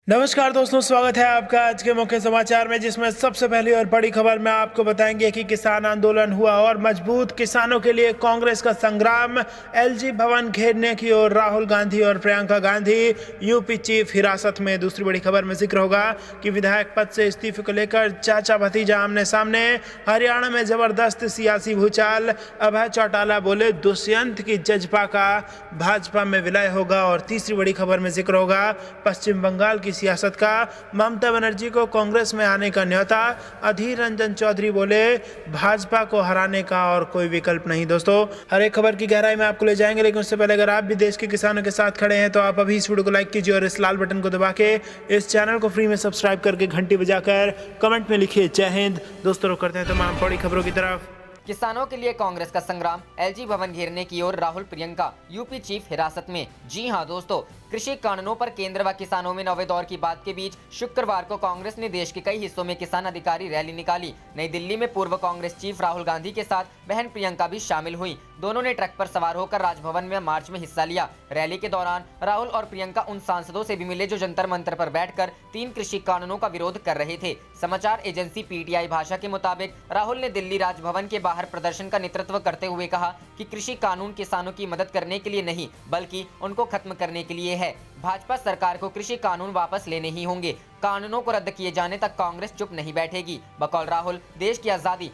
नमस्कार दोस्तों, स्वागत है आपका आज के मुख्य समाचार में, जिसमें सबसे पहली और बड़ी खबर में आपको बताएंगे कि किसान आंदोलन हुआ और मजबूत। किसानों के लिए कांग्रेस का संग्राम। एलजी भवन घेरने की ओर राहुल गांधी और प्रियंका गांधी। यूपी चीफ हिरासत में। दूसरी बड़ी खबर में जिक्र होगा कि विधायक पद से इस्तीफे को लेकर चाचा भतीजा आमने सामने। हरियाणा में जबरदस्त सियासी भूचाल। अभय चौटाला बोले दुष्यंत की जज्बा का भाजपा में विलय होगा। और तीसरी बड़ी खबर में जिक्र होगा पश्चिम बंगाल की सियासत का। ममता बनर्जी को कांग्रेस में आने का न्योता। अधीर रंजन चौधरी बोले भाजपा को हराने का और कोई विकल्प नहीं। दोस्तों, हर एक खबर की गहराई में आपको ले जाएंगे, लेकिन उससे पहले अगर आप भी देश के किसानों के साथ खड़े हैं तो आप अभी इस वीडियो को लाइक कीजिए और इस लाल बटन को दबा के इस चैनल को फ्री में सब्सक्राइब करके घंटी बजाकर कमेंट में लिखिए जय हिंद। दोस्तों, रुक करते हैं तमाम बड़ी खबरों की तरफ। किसानों के लिए कांग्रेस का संग्राम। एलजी भवन घेरने की ओर राहुल प्रियंका। यूपी चीफ हिरासत में। जी हां दोस्तों, कृषि कानूनों पर केंद्र व किसानों में नवे दौर की बात के बीच शुक्रवार को कांग्रेस ने देश के कई हिस्सों में किसान अधिकारी रैली निकाली। नई दिल्ली में पूर्व कांग्रेस चीफ राहुल गांधी के साथ बहन प्रियंका भी शामिल हुई। दोनों ने ट्रक पर सवार होकर राजभवन में मार्च में हिस्सा लिया। रैली के दौरान राहुल और प्रियंका उन सांसदों से भी मिले जो जंतर मंतर पर बैठकर 3 कृषि कानूनों का विरोध कर रहे थे। समाचार एजेंसी पीटीआई भाषा के मुताबिक राहुल ने दिल्ली राजभवन के बाहर प्रदर्शन का नेतृत्व करते हुए कहा कि कृषि कानून किसानों की मदद करने के लिए नहीं, बल्कि उनको खत्म करने के लिए है। भाजपा सरकार को कृषि कानून वापस लेने ही होंगे। कानूनों को रद्द किए जाने तक कांग्रेस चुप नहीं बैठेगी। बकौल राहुल, देश की आजादी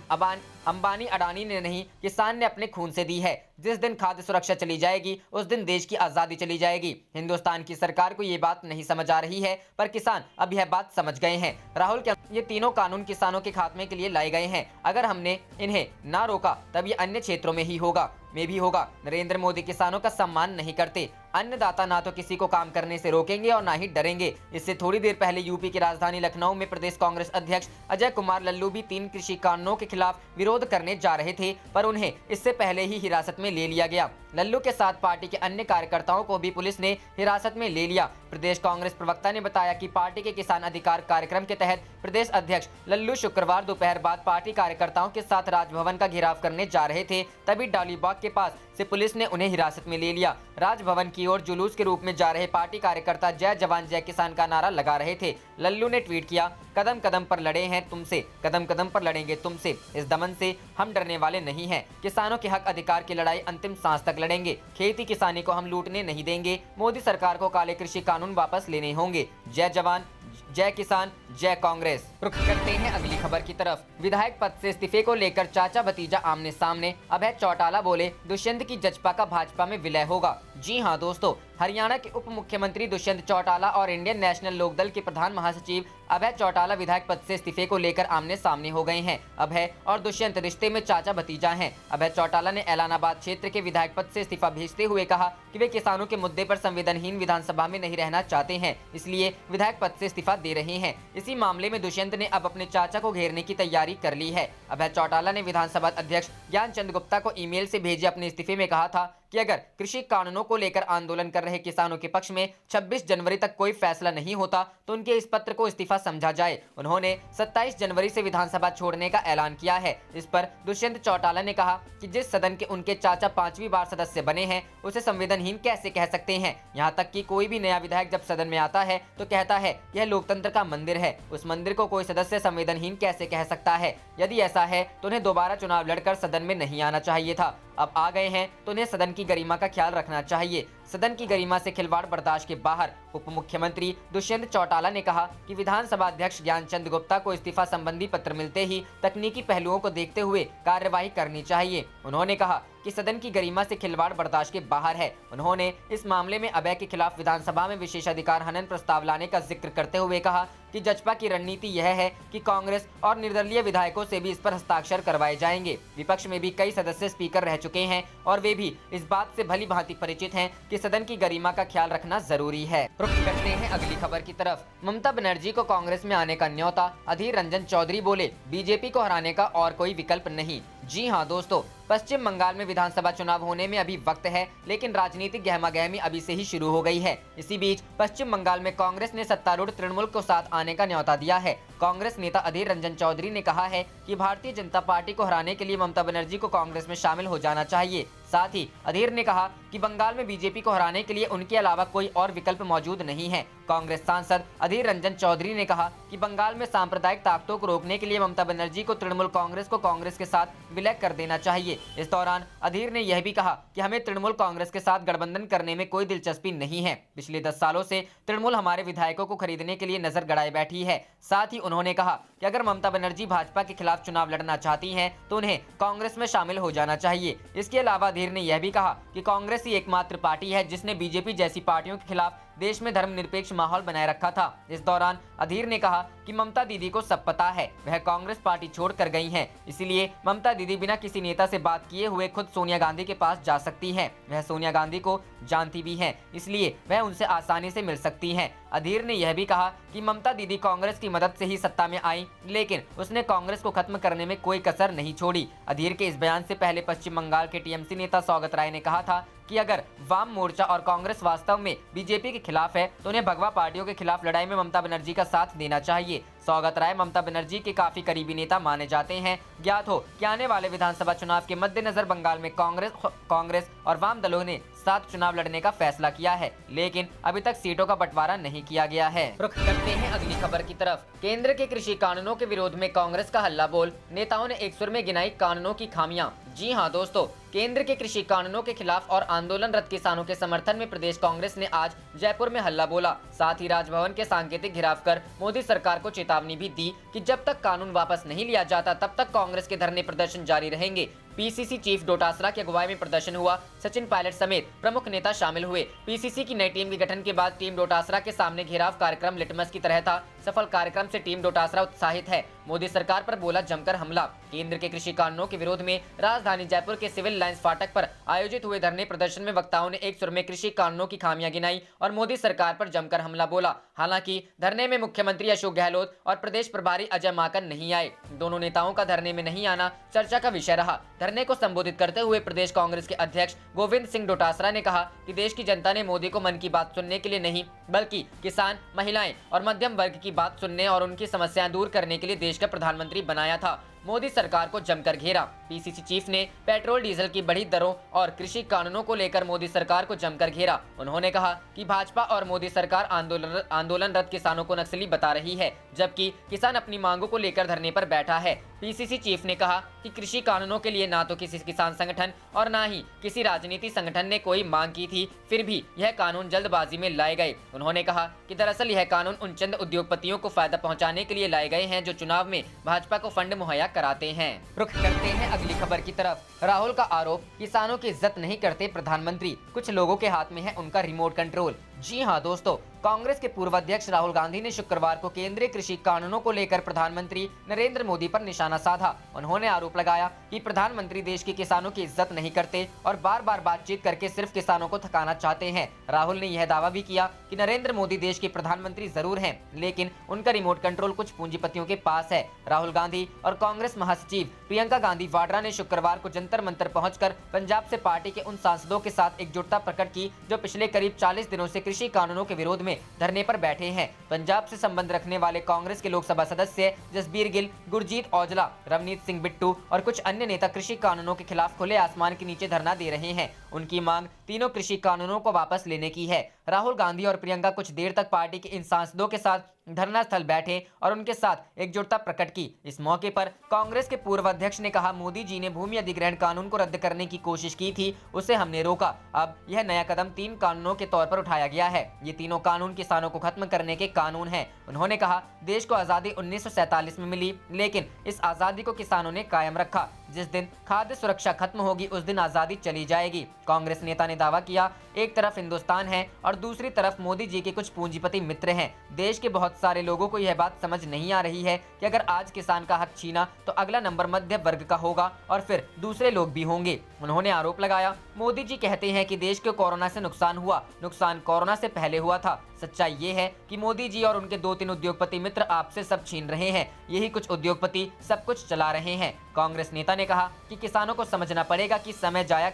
अंबानी अडानी ने नहीं, किसान ने अपने खून से दी है। जिस दिन खाद्य सुरक्षा चली जाएगी उस दिन देश की आजादी चली जाएगी। हिंदुस्तान की सरकार को ये बात नहीं समझ आ रही है, पर किसान अब यह बात समझ गए हैं। राहुल के ये तीनों कानून किसानों के खात्मे के लिए लाए गए हैं। अगर हमने इन्हें ना रोका तब ये अन्य क्षेत्रों में भी होगा। नरेंद्र मोदी किसानों का सम्मान नहीं करते। अन्नदाता ना तो किसी को काम करने से रोकेंगे और ना ही डरेंगे। इससे थोड़ी देर पहले यूपी की राजधानी लखनऊ में प्रदेश कांग्रेस अध्यक्ष अजय कुमार लल्लू भी 3 कृषि कानूनों के खिलाफ विरोध करने जा रहे थे, पर उन्हें इससे पहले ही हिरासत में ले लिया गया। लल्लू के साथ पार्टी के अन्य कार्यकर्ताओं को भी पुलिस ने हिरासत में ले लिया। प्रदेश कांग्रेस प्रवक्ता ने बताया कि पार्टी के किसान अधिकार कार्यक्रम के तहत प्रदेश अध्यक्ष लल्लू शुक्रवार दोपहर बाद पार्टी कार्यकर्ताओं के साथ राजभवन का घेराव करने जा रहे थे, तभी डालीबाग के पास से पुलिस ने उन्हें हिरासत में ले लिया। राजभवन की ओर जुलूस के रूप में जा रहे पार्टी कार्यकर्ता जय जवान जय किसान का नारा लगा रहे थे। लल्लू ने ट्वीट किया, कदम कदम पर लड़े हैं तुमसे, कदम कदम पर लड़ेंगे तुमसे। इस दमन से हम डरने वाले नहीं हैं। किसानों के हक अधिकार की लड़ाई अंतिम सांस तक लड़ेंगे। खेती किसानी को हम लूटने नहीं देंगे। मोदी सरकार को काले कृषि कानून वापस लेने होंगे। जय जवान जय किसान जय कांग्रेस। रुख करते हैं अगली खबर की तरफ। विधायक पद से इस्तीफे को लेकर चाचा भतीजा आमने सामने। अभय चौटाला बोले दुष्यंत की जज्बा का भाजपा में विलय होगा। जी हां दोस्तों, हरियाणा के उप मुख्यमंत्री दुष्यंत चौटाला और इंडियन नेशनल लोकदल के प्रधान महासचिव अभय चौटाला विधायक पद से इस्तीफे को लेकर आमने सामने हो गए हैं। अभय और दुष्यंत रिश्ते में चाचा भतीजा हैं। अभय चौटाला ने एलानाबाद क्षेत्र के विधायक पद से इस्तीफा भेजते हुए कहा कि वे किसानों के मुद्दे पर संवेदनहीन विधानसभा में नहीं रहना चाहते हैं, इसलिए विधायक पद से इस्तीफा दे रहे हैं। इसी मामले में दुष्यंत ने अब अपने चाचा को घेरने की तैयारी कर ली है। अभय चौटाला ने विधानसभा अध्यक्ष ज्ञानचंद गुप्ता को ईमेल से भेजे अपने इस्तीफे में कहा था कि अगर कृषि कानूनों को लेकर आंदोलन कर रहे किसानों के पक्ष में 26 जनवरी तक कोई फैसला नहीं होता तो उनके इस पत्र को इस्तीफा समझा जाए। उन्होंने 27 जनवरी से विधानसभा छोड़ने का ऐलान किया है। इस पर दुष्यंत चौटाला ने कहा कि जिस सदन के उनके चाचा 5वीं बार सदस्य बने हैं उसे संवेदनहीन कैसे कह सकते हैं। यहाँ तक कि कोई भी नया विधायक जब सदन में आता है तो कहता है यह लोकतंत्र का मंदिर है, उस मंदिर को कोई सदस्य संवेदनहीन कैसे कह सकता है। यदि ऐसा है तो उन्हें दोबारा चुनाव लड़कर सदन में नहीं आना चाहिए था। अब आ गए हैं तो उन्हें सदन की गरिमा का ख्याल रखना चाहिए। सदन की गरिमा से खिलवाड़ बर्दाश्त के बाहर। उप मुख्यमंत्री दुष्यंत चौटाला ने कहा कि विधानसभा अध्यक्ष ज्ञानचंद गुप्ता को इस्तीफा संबंधी पत्र मिलते ही तकनीकी पहलुओं को देखते हुए कार्यवाही करनी चाहिए। उन्होंने कहा कि सदन की गरिमा से खिलवाड़ बर्दाश्त के बाहर है। उन्होंने इस मामले में अभय के खिलाफ विधानसभा में विशेषाधिकार हनन प्रस्ताव लाने का जिक्र करते हुए कहा कि जजपा की रणनीति यह है कि कांग्रेस और निर्दलीय विधायकों से भी इस पर हस्ताक्षर करवाए जाएंगे। विपक्ष में भी कई सदस्य स्पीकर रह चुके हैं और वे भी इस बात से भली भांति परिचित हैं कि सदन की गरिमा का ख्याल रखना जरूरी है। रुख करते हैं अगली खबर की तरफ। ममता बनर्जी को कांग्रेस में आने का न्योता। अधीर रंजन चौधरी बोले बीजेपी को हराने का और कोई विकल्प नहीं। जी हां दोस्तों, पश्चिम बंगाल में विधानसभा चुनाव होने में अभी वक्त है, लेकिन राजनीतिक गहमागहमी अभी से ही शुरू हो गई है। इसी बीच पश्चिम बंगाल में कांग्रेस ने सत्तारूढ़ तृणमूल को साथ आने का न्योता दिया है। कांग्रेस नेता अधीर रंजन चौधरी ने कहा है कि भारतीय जनता पार्टी को हराने के लिए ममता बनर्जी को कांग्रेस में शामिल हो जाना चाहिए। साथ ही अधीर ने कहा कि बंगाल में बीजेपी को हराने के लिए उनके अलावा कोई और विकल्प मौजूद नहीं है। कांग्रेस सांसद अधीर रंजन चौधरी ने कहा कि बंगाल में सांप्रदायिक ताकतों को रोकने के लिए ममता बनर्जी को तृणमूल कांग्रेस को कांग्रेस के साथ विलय कर देना चाहिए। इस दौरान अधीर ने यह भी कहा कि हमें तृणमूल कांग्रेस के साथ गठबंधन करने में कोई दिलचस्पी नहीं है। पिछले 10 सालों से तृणमूल हमारे विधायकों को खरीदने के लिए नजर गड़ाए बैठी है। साथ ही उन्होंने कहा कि अगर ममता बनर्जी भाजपा के खिलाफ चुनाव लड़ना चाहती हैं तो उन्हें कांग्रेस में शामिल हो जाना चाहिए। इसके अलावा अधीर ने यह भी कहा कि कांग्रेस ही एकमात्र पार्टी है जिसने बीजेपी जैसी पार्टियों के खिलाफ देश में धर्मनिरपेक्ष माहौल बनाए रखा था। इस दौरान अधीर ने कहा कि ममता दीदी को सब पता है, वह कांग्रेस पार्टी छोड़कर गई हैं, इसलिए ममता दीदी बिना किसी नेता से बात किए हुए खुद सोनिया गांधी के पास जा सकती हैं। वह सोनिया गांधी को जानती भी हैं, इसलिए वह उनसे आसानी से मिल सकती हैं। अधीर ने यह भी कहा कि ममता दीदी कांग्रेस की मदद से ही सत्ता में आई, लेकिन उसने कांग्रेस को खत्म करने में कोई कसर नहीं छोड़ी। अधीर के इस बयान से पहले पश्चिम बंगाल के टीएमसी नेता सौगत राय ने कहा था कि अगर वाम मोर्चा और कांग्रेस वास्तव में बीजेपी के खिलाफ है तो उन्हें भगवा पार्टियों के खिलाफ लड़ाई में ममता बनर्जी का साथ देना चाहिए। सौगत राय ममता बनर्जी के काफी करीबी नेता माने जाते हैं। ज्ञात हो कि आने वाले विधानसभा चुनाव के मद्देनजर बंगाल में कांग्रेस और वाम दलों ने साथ चुनाव लड़ने का फैसला किया है, लेकिन अभी तक सीटों का बंटवारा नहीं किया गया है। रुख करते हैं अगली खबर की तरफ। केंद्र के कृषि कानूनों के विरोध में कांग्रेस का हल्ला बोल, नेताओं ने एक सुर में गिनाई कानूनों की खामियां। जी हां दोस्तों, केंद्र के कृषि कानूनों के खिलाफ और आंदोलनरत किसानों के समर्थन में प्रदेश कांग्रेस ने आज जयपुर में हल्ला बोला। साथ ही राजभवन के सांकेतिक घेराव कर मोदी सरकार को चेतावनी भी दी कि जब तक कानून वापस नहीं लिया जाता तब तक कांग्रेस के धरने प्रदर्शन जारी रहेंगे। पीसीसी चीफ डोटासरा की अगुवाई में प्रदर्शन हुआ। सचिन पायलट समेत प्रमुख नेता शामिल हुए। पीसीसी की नई टीम के गठन के बाद टीम डोटासरा के सामने घेराव कार्यक्रम लिटमस की तरह था। सफल कार्यक्रम से टीम डोटासरा उत्साहित है। मोदी सरकार पर बोला जमकर हमला। केंद्र के कृषि कानूनों के विरोध में राजधानी जयपुर के सिविल लाइंस फाटक पर आयोजित हुए धरने प्रदर्शन में वक्ताओं ने एक सुर में कृषि कानूनों की खामियां गिनाई और मोदी सरकार पर जमकर हमला बोला। हालांकि धरने में मुख्यमंत्री अशोक गहलोत और प्रदेश प्रभारी अजय माकन नहीं आए। दोनों नेताओं का धरने में नहीं आना चर्चा का विषय रहा। धरने को संबोधित करते हुए प्रदेश कांग्रेस के अध्यक्ष गोविंद सिंह डोटासरा ने कहा कि देश की जनता ने मोदी को मन की बात सुनने के लिए नहीं, बल्कि किसान, महिलाएं और मध्यम वर्ग की बात सुनने और उनकी समस्याएं दूर करने के लिए देश का प्रधानमंत्री बनाया था। मोदी सरकार को जमकर घेरा। पीसीसी चीफ ने पेट्रोल डीजल की बढ़ी दरों और कृषि कानूनों को लेकर मोदी सरकार को जमकर घेरा। उन्होंने कहा कि भाजपा और मोदी सरकार आंदोलनरत किसानों को नक्सली बता रही है, जबकि किसान अपनी मांगों को लेकर धरने पर बैठा है। पीसीसी चीफ ने कहा कि कृषि कानूनों के लिए ना तो किसी किसान संगठन और ना ही किसी राजनीति संगठन ने कोई मांग की थी, फिर भी यह कानून जल्दबाजी में लाए गए। उन्होंने कहा कि दरअसल यह कानून उन चंद उद्योगपतियों को फायदा पहुंचाने के लिए लाए गए हैं जो चुनाव में भाजपा को फंड मुहैया कराते हैं। रुख करते हैं अगली खबर की तरफ। राहुल का आरोप, किसानों की इज्जत नहीं करते प्रधानमंत्री, कुछ लोगों के हाथ में है उनका रिमोट कंट्रोल। जी हां दोस्तों, कांग्रेस के पूर्व अध्यक्ष राहुल गांधी ने शुक्रवार को केंद्रीय कृषि कानूनों को लेकर प्रधानमंत्री नरेंद्र मोदी पर निशाना साधा। उन्होंने आरोप लगाया कि प्रधानमंत्री देश के किसानों की इज्जत नहीं करते और बार बार बातचीत करके सिर्फ किसानों को थकाना चाहते हैं। राहुल ने यह दावा भी किया कि नरेंद्र मोदी देश के प्रधानमंत्री जरूर हैं, लेकिन उनका रिमोट कंट्रोल कुछ पूंजीपतियों के पास है। राहुल गांधी और कांग्रेस महासचिव प्रियंका गांधी वाड्रा ने शुक्रवार को जंतर मंतर पहुंचकर पंजाब से पार्टी के उन सांसदों के साथ एकजुटता प्रकट की जो पिछले करीब 40 दिनों से कृषि कानूनों के विरोध में धरने पर बैठे हैं। पंजाब से संबंध रखने वाले कांग्रेस के लोकसभा सदस्य जसबीर गिल, गुरजीत औजला, रवनीत सिंह बिट्टू और कुछ अन्य नेता कृषि कानूनों के खिलाफ खुले आसमान के नीचे धरना दे रहे हैं। उनकी मांग तीनों कृषि कानूनों को वापस लेने की है। राहुल गांधी और प्रियंका कुछ देर तक पार्टी के इन सांसदों के साथ धरना स्थल बैठे और उनके साथ एकजुटता प्रकट की। इस मौके पर कांग्रेस के पूर्व अध्यक्ष ने कहा, मोदी जी ने भूमि अधिग्रहण कानून को रद्द करने की कोशिश की थी, उसे हमने रोका। अब यह नया कदम 3 कानूनों के तौर पर उठाया गया है। ये तीनों कानून किसानों को खत्म करने के कानून हैं। उन्होंने कहा, देश को आजादी 1947 में मिली, लेकिन इस आजादी को किसानों ने कायम रखा। जिस दिन खाद्य सुरक्षा खत्म होगी उस दिन आजादी चली जाएगी। कांग्रेस नेता ने दावा किया, एक तरफ हिंदुस्तान है और दूसरी तरफ मोदी जी के कुछ पूंजीपति मित्र हैं। देश के बहुत सारे लोगों को यह बात समझ नहीं आ रही है कि अगर आज किसान का हक छीना तो अगला नंबर मध्य वर्ग का होगा और फिर दूसरे लोग भी होंगे। उन्होंने आरोप लगाया, मोदी जी कहते हैं कि देश को कोरोना से नुकसान हुआ, नुकसान कोरोना से पहले हुआ था। सच्चाई ये है कि मोदी जी और उनके 2-3 उद्योगपति मित्र आपसे सब छीन रहे हैं। यही कुछ उद्योगपति सब कुछ चला रहे हैं। कांग्रेस नेता ने कहा कि किसानों को समझना पड़ेगा कि समय जाया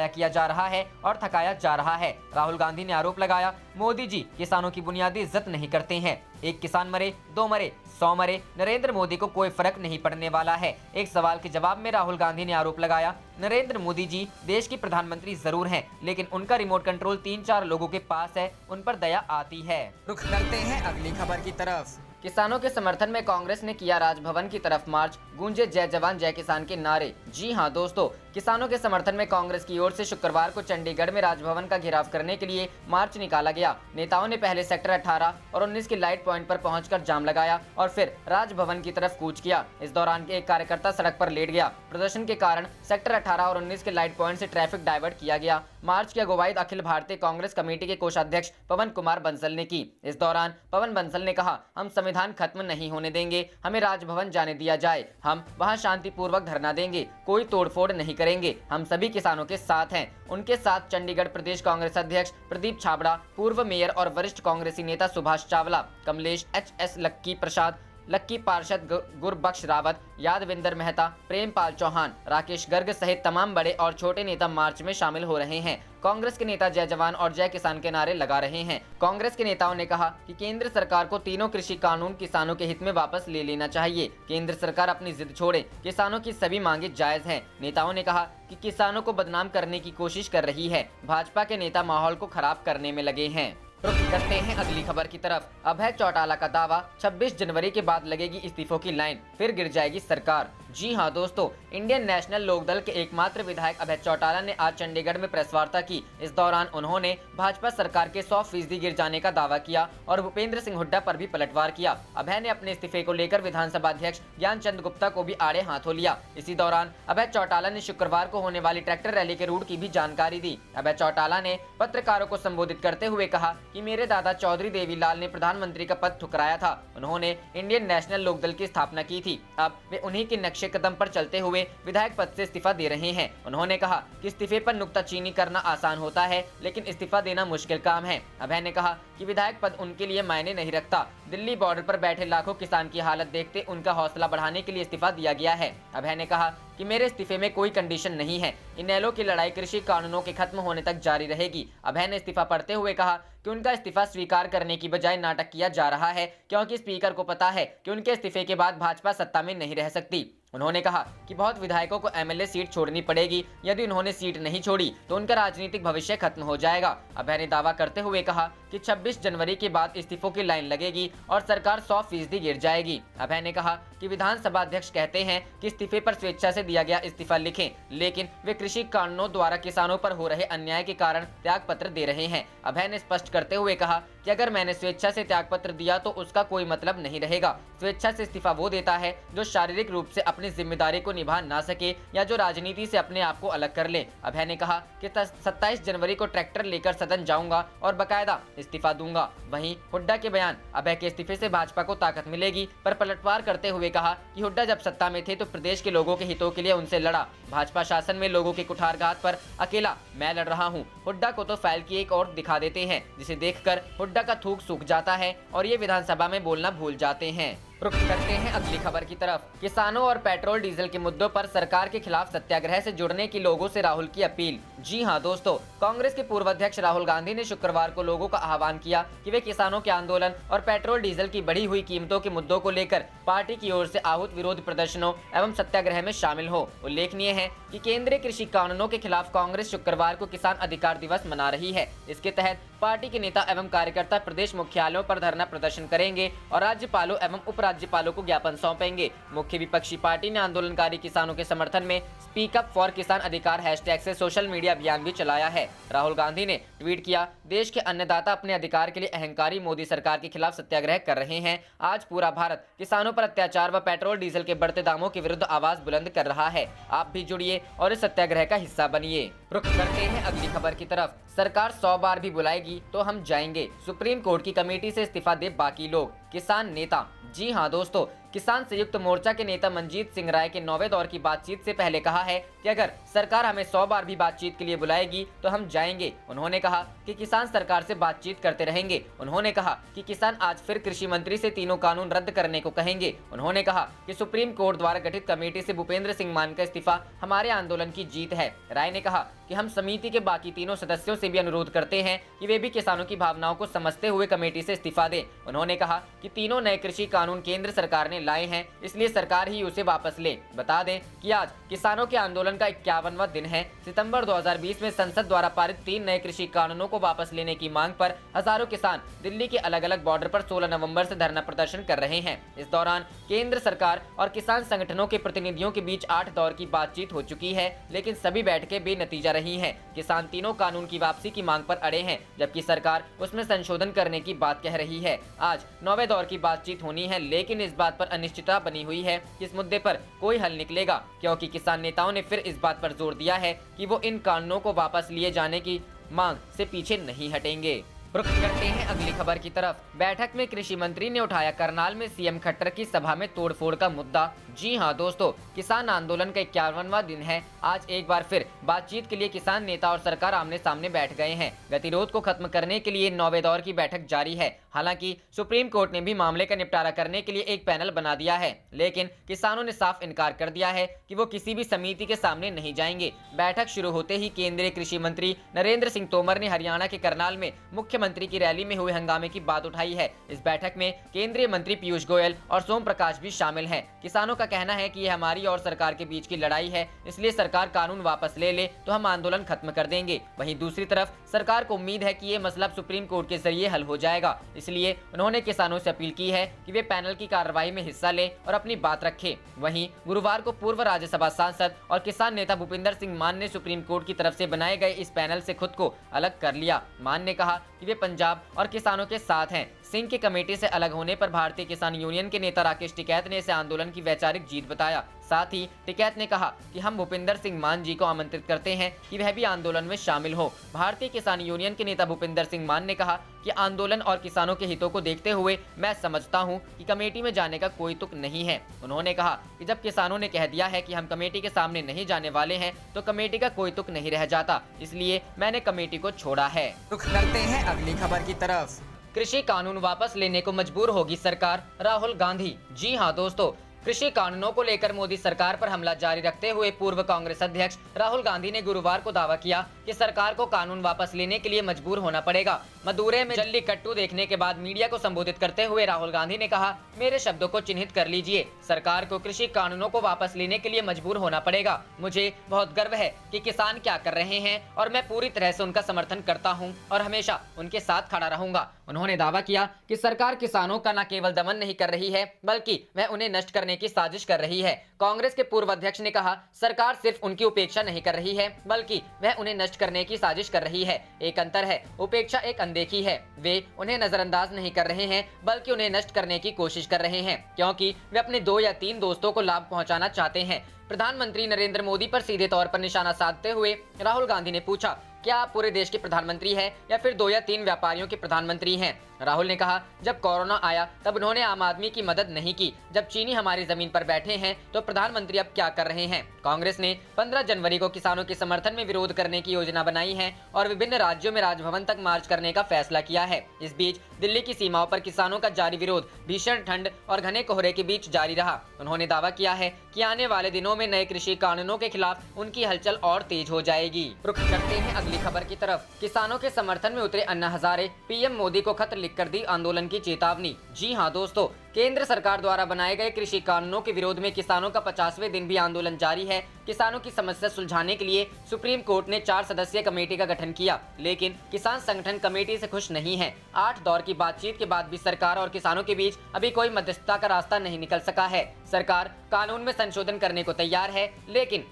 किया जा रहा है और थकाया जा रहा है। राहुल गांधी ने आरोप लगाया, मोदी जी किसानों की बुनियादी इज्जत नहीं करते हैं। एक किसान मरे, 2 मरे, 100 मरे, नरेंद्र मोदी को कोई फर्क नहीं पड़ने वाला है। एक सवाल के जवाब में राहुल गांधी ने आरोप लगाया, नरेंद्र मोदी जी देश के प्रधानमंत्री जरूर हैं, लेकिन उनका रिमोट कंट्रोल 3-4 लोगों के पास है, उन पर दया आती है। रुख करते हैं अगली खबर की तरफ। किसानों के समर्थन में कांग्रेस ने किया राजभवन की तरफ मार्च, गूंजे जय जवान जय किसान के नारे। जी हां दोस्तों, किसानों के समर्थन में कांग्रेस की ओर से शुक्रवार को चंडीगढ़ में राजभवन का घेराव करने के लिए मार्च निकाला गया। नेताओं ने पहले सेक्टर 18 और 19 के लाइट पॉइंट पर पहुंचकर जाम लगाया और फिर राजभवन की तरफ कूच किया। इस दौरान एक कार्यकर्ता सड़क पर लेट गया। प्रदर्शन के कारण सेक्टर 18 और 19 के लाइट पॉइंट से ट्रैफिक डाइवर्ट किया गया। मार्च की अगुवाई अखिल भारतीय कांग्रेस कमेटी के कोषाध्यक्ष पवन कुमार बंसल ने की। इस दौरान पवन बंसल ने कहा, हम संविधान खत्म नहीं होने देंगे, हमें राजभवन जाने दिया जाए, हम वहां शांतिपूर्वक धरना देंगे, कोई तोड़फोड़ नहीं करेंगे, हम सभी किसानों के साथ हैं। उनके साथ चंडीगढ़ प्रदेश कांग्रेस अध्यक्ष प्रदीप छाबड़ा, पूर्व मेयर और वरिष्ठ कांग्रेसी नेता सुभाष चावला, कमलेश एच.एस. लक्की प्रसाद, लक्की पार्षद गुरबख्श रावत, यादविंदर मेहता, प्रेमपाल चौहान, राकेश गर्ग सहित तमाम बड़े और छोटे नेता मार्च में शामिल हो रहे हैं। कांग्रेस के नेता जय जवान और जय किसान के नारे लगा रहे हैं। कांग्रेस के नेताओं ने कहा कि केंद्र सरकार को तीनों कृषि कानून किसानों के हित में वापस ले लेना चाहिए। केंद्र सरकार अपनी जिद छोड़े, किसानों की सभी मांगे जायज हैं। नेताओं ने कहा कि किसानों को बदनाम करने की कोशिश कर रही है। भाजपा के नेता माहौल को खराब करने में लगे हैं। रुख करते हैं अगली खबर की तरफ। अभय चौटाला का दावा, 26 जनवरी के बाद लगेगी इस्तीफों की लाइन, फिर गिर जाएगी सरकार। जी हां दोस्तों, इंडियन नेशनल लोकदल के एकमात्र विधायक अभय चौटाला ने आज चंडीगढ़ में प्रेस वार्ता की। इस दौरान उन्होंने भाजपा सरकार के 100% गिर जाने का दावा किया और भूपेंद्र सिंह हुड्डा पर भी पलटवार किया। अभय ने अपने इस्तीफे को लेकर विधानसभा अध्यक्ष ज्ञानचंद गुप्ता को भी आड़े हाथों लिया। इसी दौरान अभय चौटाला ने शुक्रवार को होने वाली ट्रैक्टर रैली के रूट की भी जानकारी दी। अभय चौटाला ने पत्रकारों को संबोधित करते हुए कहा कि मेरे दादा चौधरी देवीलाल ने प्रधानमंत्री का पद ठुकराया था। उन्होंने इंडियन नेशनल लोकदल की स्थापना की थी। अब वे उन्हीं के नक्शे कदम पर चलते हुए विधायक पद से इस्तीफा दे रहे हैं। उन्होंने कहा कि इस्तीफे पर नुक्ताचीनी करना आसान होता है, लेकिन इस्तीफा देना मुश्किल काम है। अभय ने कहा कि विधायक पद उनके लिए मायने नहीं रखता। दिल्ली बॉर्डर पर बैठे लाखों किसान की हालत देखते उनका हौसला बढ़ाने के लिए इस्तीफा दिया गया है। अभय ने कहा कि मेरे इस्तीफे में कोई कंडीशन नहीं है। इनेलो की लड़ाई कृषि कानूनों के खत्म होने तक जारी रहेगी। अभय ने इस्तीफा पढ़ते हुए कहा कि उनका इस्तीफा स्वीकार करने की बजाय नाटक किया जा रहा है, क्योंकि स्पीकर को पता है कि उनके इस्तीफे के बाद भाजपा सत्ता में नहीं रह सकती। उन्होंने कहा कि बहुत विधायकों को एमएलए सीट छोड़नी पड़ेगी। यदि उन्होंने सीट नहीं छोड़ी तो उनका राजनीतिक भविष्य खत्म हो जाएगा। अभय ने दावा करते हुए कहा कि 26 जनवरी के बाद इस्तीफों की लाइन लगेगी और सरकार 100% गिर जाएगी। अभय ने कहा कि विधानसभा अध्यक्ष कहते हैं कि इस्तीफे पर स्वेच्छा से दिया गया इस्तीफा लिखें, लेकिन वे कृषि कानूनों द्वारा किसानों पर हो रहे अन्याय के कारण त्याग पत्र दे रहे हैं। अभय ने स्पष्ट करते हुए कहा कि अगर मैंने स्वेच्छा से त्याग पत्र दिया तो उसका कोई मतलब नहीं रहेगा। स्वेच्छा से इस्तीफा वो देता है जो शारीरिक रूप से अपनी जिम्मेदारी को निभा ना सके या जो राजनीति से अपने आप को अलग कर ले। अभय ने कहा कि 27 जनवरी को ट्रैक्टर लेकर सदन जाऊंगा और बकायदा इस्तीफा दूंगा। वहीं हुड्डा के बयान, अभय के इस्तीफे से भाजपा को ताकत मिलेगी, पर पलटवार करते हुए कहा कि हुड्डा जब सत्ता में थे तो प्रदेश के लोगों के हितों के लिए उनसे लड़ा। भाजपा शासन में लोगों के कुठारघात पर अकेला मैं लड़ रहा हूं। हुड्डा को तो फाइल की एक और दिखा देते हैं, जिसे देखकर हुड्डा का थूक सूख जाता है और ये विधानसभा में बोलना भूल जाते हैं। रुख करते हैं अगली खबर की तरफ। किसानों और पेट्रोल डीजल के मुद्दों पर सरकार के खिलाफ सत्याग्रह से जुड़ने की लोगों से राहुल की अपील। जी हां दोस्तों, कांग्रेस के पूर्व अध्यक्ष राहुल गांधी ने शुक्रवार को लोगों का आह्वान किया कि वे किसानों के आंदोलन और पेट्रोल डीजल की बढ़ी हुई कीमतों के मुद्दों को लेकर पार्टी की ओर से आहूत विरोध प्रदर्शनों एवं सत्याग्रह में शामिल हो। उल्लेखनीय है कि केंद्रीय कृषि कानूनों के खिलाफ कांग्रेस शुक्रवार को किसान अधिकार दिवस मना रही है। इसके तहत पार्टी के नेता एवं कार्यकर्ता प्रदेश मुख्यालयों पर धरना प्रदर्शन करेंगे और राज्यपालों एवं उपराज्यपालों को ज्ञापन सौंपेंगे। मुख्य विपक्षी पार्टी ने आंदोलनकारी किसानों के समर्थन में स्पीक अप फॉर किसान अधिकार हैशटैग से सोशल मीडिया अभियान भी चलाया है। राहुल गांधी ने ट्वीट किया, देश के अन्नदाता अपने अधिकार के लिए अहंकारी मोदी सरकार के खिलाफ सत्याग्रह कर रहे हैं। आज पूरा भारत किसानों पर अत्याचार व पेट्रोल डीजल के बढ़ते दामों के विरुद्ध आवाज बुलंद कर रहा है। आप भी जुड़िए और इस सत्याग्रह का हिस्सा बनिए। रुख करते हैं अगली खबर की तरफ। सरकार 100 बार भी बुलाएगी तो हम जाएंगे, सुप्रीम कोर्ट की कमेटी से इस्तीफा दे बाकी लोग। किसान नेता, जी हां दोस्तों, किसान संयुक्त मोर्चा के नेता मनजीत सिंह राय के 9वें दौर की बातचीत से पहले कहा है कि अगर सरकार हमें 100 बार भी बातचीत के लिए बुलाएगी तो हम जाएंगे। उन्होंने कहा कि किसान सरकार से बातचीत करते रहेंगे। उन्होंने कहा कि किसान आज फिर कृषि मंत्री से तीनों कानून रद्द करने को कहेंगे। उन्होंने कहा कि सुप्रीम कोर्ट द्वारा गठित कमेटी से भूपेंद्र सिंह मान का इस्तीफा हमारे आंदोलन की जीत है। राय ने कहा कि हम समिति के बाकी तीनों सदस्यों से भी अनुरोध करते हैं कि वे भी किसानों की भावनाओं को समझते हुए कमेटी से इस्तीफा दें। उन्होंने कहा कि तीनों नए कृषि कानून केंद्र सरकार ने लाए हैं, इसलिए सरकार ही उसे वापस ले। बता दें कि आज किसानों के आंदोलन का 51वां दिन है। सितंबर 2020 में संसद द्वारा पारित 3 नए कृषि कानूनों को वापस लेने की मांग पर हजारों किसान दिल्ली के अलग अलग बॉर्डर पर 16 नवंबर से धरना प्रदर्शन कर रहे हैं। इस दौरान केंद्र सरकार और किसान संगठनों के प्रतिनिधियों के बीच 8 दौर की बातचीत हो चुकी है, लेकिन सभी बैठकें बेनतीजा रही हैं। किसान तीनों कानून की वापसी की मांग पर अड़े हैं, जबकि सरकार उसमें संशोधन करने की बात कह रही है। आज 9वें दौर की बातचीत होनी है, लेकिन इस बात पर अनिश्चितता बनी हुई है कि इस मुद्दे पर कोई हल निकलेगा, क्योंकि किसान नेताओं ने फिर इस बात पर जोर दिया है कि वो इन कानूनों को वापस लिए जाने की मांग से पीछे नहीं हटेंगे। रुख करते हैं अगली खबर की तरफ। बैठक में कृषि मंत्री ने उठाया करनाल में सीएम खट्टर की सभा में तोड़फोड़ का मुद्दा। जी हां दोस्तों, किसान आंदोलन का 51वां दिन है। आज एक बार फिर बातचीत के लिए किसान नेता और सरकार आमने सामने बैठ गए हैं। गतिरोध को खत्म करने के लिए 9वें दौर की बैठक जारी है। हालांकि सुप्रीम कोर्ट ने भी मामले का निपटारा करने के लिए एक पैनल बना दिया है, लेकिन किसानों ने साफ इनकार कर दिया है कि वो किसी भी समिति के सामने नहीं जाएंगे। बैठक शुरू होते ही केंद्रीय कृषि मंत्री नरेंद्र सिंह तोमर ने हरियाणा के करनाल में मुख्यमंत्री की रैली में हुए हंगामे की बात उठाई है। इस बैठक में केंद्रीय मंत्री पीयूष गोयल और सोम प्रकाश भी शामिल हैं। किसानों का कहना है कि यह हमारी और सरकार के बीच की लड़ाई है, इसलिए सरकार कानून वापस ले ले तो हम आंदोलन खत्म कर देंगे। वहीं दूसरी तरफ सरकार को उम्मीद है कि ये मसला सुप्रीम कोर्ट के जरिए हल हो जाएगा, इसलिए उन्होंने किसानों से अपील की है कि वे पैनल की कार्रवाई में हिस्सा लें और अपनी बात रखें। वहीं गुरुवार को पूर्व राज्यसभा सांसद और किसान नेता भूपेंद्र सिंह मान ने सुप्रीम कोर्ट की तरफ से बनाए गए इस पैनल से खुद को अलग कर लिया। मान ने कहा कि वे पंजाब और किसानों के साथ हैं। सिंह के कमेटी से अलग होने पर भारतीय किसान यूनियन के नेता राकेश टिकैत ने इसे आंदोलन की वैचारिक जीत बताया। साथ ही टिकैत ने कहा कि हम भूपेंद्र सिंह मान जी को आमंत्रित करते हैं कि वह भी आंदोलन में शामिल हो। भारतीय किसान यूनियन के नेता भूपेंद्र सिंह मान ने कहा कि आंदोलन और किसानों के हितों को देखते हुए मैं समझता हूं कि कमेटी में जाने का कोई तुक नहीं है। उन्होंने कहा कि जब किसानों ने कह दिया है कि हम कमेटी के सामने नहीं जाने वाले हैं, तो कमेटी का कोई तुक नहीं रह जाता, इसलिए मैंने कमेटी को छोड़ा है। रुख करते हैं अगली खबर की तरफ। कृषि कानून वापस लेने को मजबूर होगी सरकार, राहुल गांधी। जी हां दोस्तों, कृषि कानूनों को लेकर मोदी सरकार पर हमला जारी रखते हुए पूर्व कांग्रेस अध्यक्ष राहुल गांधी ने गुरुवार को दावा किया कि सरकार को कानून वापस लेने के लिए मजबूर होना पड़ेगा। मदुरै में जल्लीकट्टू देखने के बाद मीडिया को संबोधित करते हुए राहुल गांधी ने कहा, मेरे शब्दों को चिन्हित कर लीजिए, सरकार को कृषि कानूनों को वापस लेने के लिए मजबूर होना पड़ेगा। मुझे बहुत गर्व है कि किसान क्या कर रहे हैं और मैं पूरी तरह से उनका समर्थन करता हूं और हमेशा उनके साथ खड़ा रहूंगा। उन्होंने दावा किया कि सरकार किसानों का न केवल दमन नहीं कर रही है, बल्कि वह उन्हें नष्ट करने की साजिश कर रही है। कांग्रेस के पूर्व अध्यक्ष ने कहा, सरकार सिर्फ उनकी उपेक्षा नहीं कर रही है, बल्कि वह उन्हें नष्ट करने की साजिश कर रही है। एक अंतर है, उपेक्षा एक अनदेखी है। वे उन्हें नजरअंदाज नहीं कर रहे हैं, बल्कि उन्हें नष्ट करने की कोशिश कर रहे हैं, क्योंकि वे अपने 2 या 3 दोस्तों को लाभ पहुंचाना चाहते हैं। प्रधानमंत्री नरेंद्र मोदी पर सीधे तौर पर निशाना साधते हुए राहुल गांधी ने पूछा, क्या आप पूरे देश के प्रधानमंत्री हैं या फिर 2 या 3 व्यापारियों के प्रधानमंत्री हैं? राहुल ने कहा, जब कोरोना आया तब उन्होंने आम आदमी की मदद नहीं की। जब चीनी हमारी जमीन पर बैठे हैं तो प्रधानमंत्री अब क्या कर रहे हैं? कांग्रेस ने 15 जनवरी को किसानों के समर्थन में विरोध करने की योजना बनाई है और विभिन्न राज्यों में राजभवन तक मार्च करने का फैसला किया है। इस बीच दिल्ली की सीमाओं पर किसानों का जारी विरोध भीषण ठंड और घने कोहरे के बीच जारी रहा। उन्होंने दावा किया है कि आने वाले दिनों में नए कृषि कानूनों के खिलाफ उनकी हलचल और तेज हो जाएगी। रुख करते हैं अगली खबर की तरफ। किसानों के समर्थन में उतरे अन्ना हजारे, पीएम मोदी को खत लिखकर दी आंदोलन की चेतावनी। जी हां दोस्तों, केंद्र सरकार द्वारा बनाए गए कृषि कानूनों के विरोध में किसानों का 50वें दिन भी आंदोलन जारी है। किसानों की समस्या सुलझाने के लिए सुप्रीम कोर्ट ने 4 सदस्यीय कमेटी का गठन किया, लेकिन किसान संगठन कमेटी से खुश नहीं है। 8 दौर की बातचीत के बाद भी सरकार और किसानों के बीच अभी कोई मध्यस्थता का रास्ता नहीं निकल सका है। सरकार कानून में संशोधन करने को तैयार है, लेकिन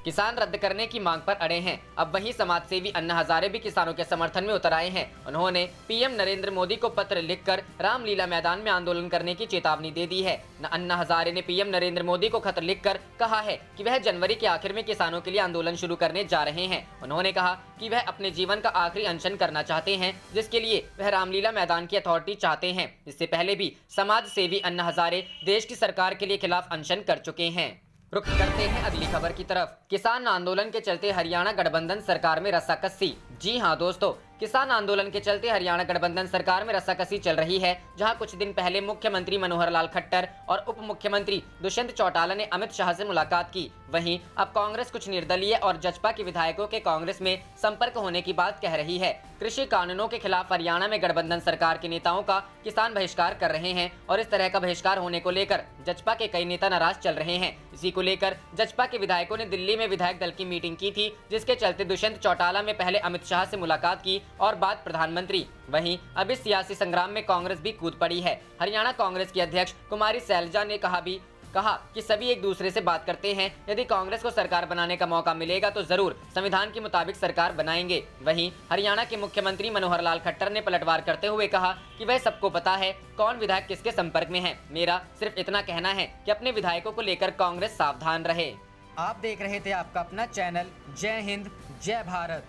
किसान रद्द करने की मांग पर अड़े हैं। अब वहीं समाजसेवी अन्ना हजारे भी किसानों के समर्थन में उतर आए हैं। उन्होंने पीएम नरेंद्र मोदी को पत्र लिखकर रामलीला मैदान में आंदोलन करने की चेतावनी दे दी है। अन्ना हजारे ने पीएम नरेंद्र मोदी को खत लिखकर कहा है कि वह जनवरी के आखिर में किसानों के लिए आंदोलन शुरू करने जा रहे हैं। उन्होंने कहा कि वह अपने जीवन का आखिरी अनशन करना चाहते हैं, जिसके लिए वह रामलीला मैदान की अथॉरिटी चाहते हैं। इससे पहले भी समाज सेवी अन्ना हजारे देश की सरकार के लिए खिलाफ अनशन कर चुके हैं। रुख करते हैं अगली खबर की तरफ। किसान आंदोलन के चलते हरियाणा गठबंधन सरकार में रस्साकसी। जी हां दोस्तों, किसान आंदोलन के चलते हरियाणा गठबंधन सरकार में रस्साकसी चल रही है, जहां कुछ दिन पहले मुख्यमंत्री मनोहर लाल खट्टर और उप मुख्यमंत्री दुष्यंत चौटाला ने अमित शाह से मुलाकात की। वहीं अब कांग्रेस कुछ निर्दलीय और जजपा के विधायकों के कांग्रेस में संपर्क होने की बात कह रही है। कृषि कानूनों के खिलाफ हरियाणा में गठबंधन सरकार के नेताओं का किसान बहिष्कार कर रहे हैं और इस तरह का बहिष्कार होने को लेकर जजपा के कई नेता नाराज चल रहे हैं। इसी को लेकर जजपा के विधायकों ने दिल्ली में विधायक दल की मीटिंग की थी, जिसके चलते दुष्यंत चौटाला में पहले अमित शाह से मुलाकात की और बाद प्रधानमंत्री। वहीं अब इस सियासी संग्राम में कांग्रेस भी कूद पड़ी है। हरियाणा कांग्रेस की अध्यक्ष कुमारी सैलजा ने कहा कि सभी एक दूसरे से बात करते हैं। यदि कांग्रेस को सरकार बनाने का मौका मिलेगा तो जरूर संविधान के मुताबिक सरकार बनाएंगे। वहीं हरियाणा के मुख्यमंत्री मनोहर लाल खट्टर ने पलटवार करते हुए कहा कि वह सबको पता है कौन विधायक किसके संपर्क में है। मेरा सिर्फ इतना कहना है कि अपने विधायकों को लेकर कांग्रेस सावधान रहे। आप देख रहे थे आपका अपना चैनल जय हिंद जय भारत।